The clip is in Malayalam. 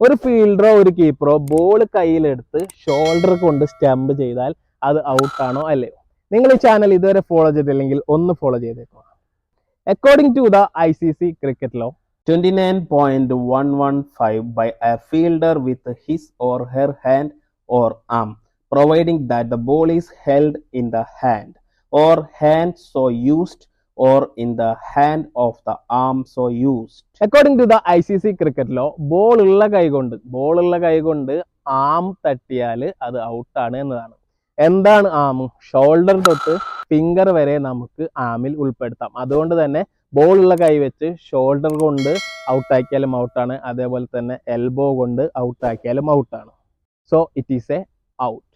ഒരു ഫീൽഡറോ ഒരു കീപ്പറോ ബോൾ കയ്യിലെടുത്ത് ഷോൾഡർ കൊണ്ട് സ്റ്റംപ് ചെയ്താൽ അത് ഔട്ടാണോ അല്ലയോ? നിങ്ങൾ ഈ ചാനൽ ഇതുവരെ ഫോളോ ചെയ്തില്ലെങ്കിൽ ഒന്ന് ഫോളോ ചെയ്തേക്കുക. According to the ICC cricket law 29.115 by a fielder with his or her hand or arm, providing that the ball is held in the hand or hand so used or in the hand of the arm so used. According to the ICC cricket law, ball ഉള്ള കൈ കൊണ്ട് ആം തട്ടിയാൽ അത് ഔട്ടാണ് എന്നതാണ്. എന്താണ് ആം? ഷോൾഡർ തൊട്ട് ഫിംഗർ വരെ നമുക്ക് ആമിൽ ഉൾപ്പെടുത്താം. അതുകൊണ്ട് തന്നെ ബോൾ ഉള്ള കൈ വെച്ച് ഷോൾഡർ കൊണ്ട് ഔട്ടാക്കിയാലും ഔട്ടാണ്, അതേപോലെ തന്നെ എൽബോ കൊണ്ട് ഔട്ടാക്കിയാലും ഔട്ടാണ്. So it is a out.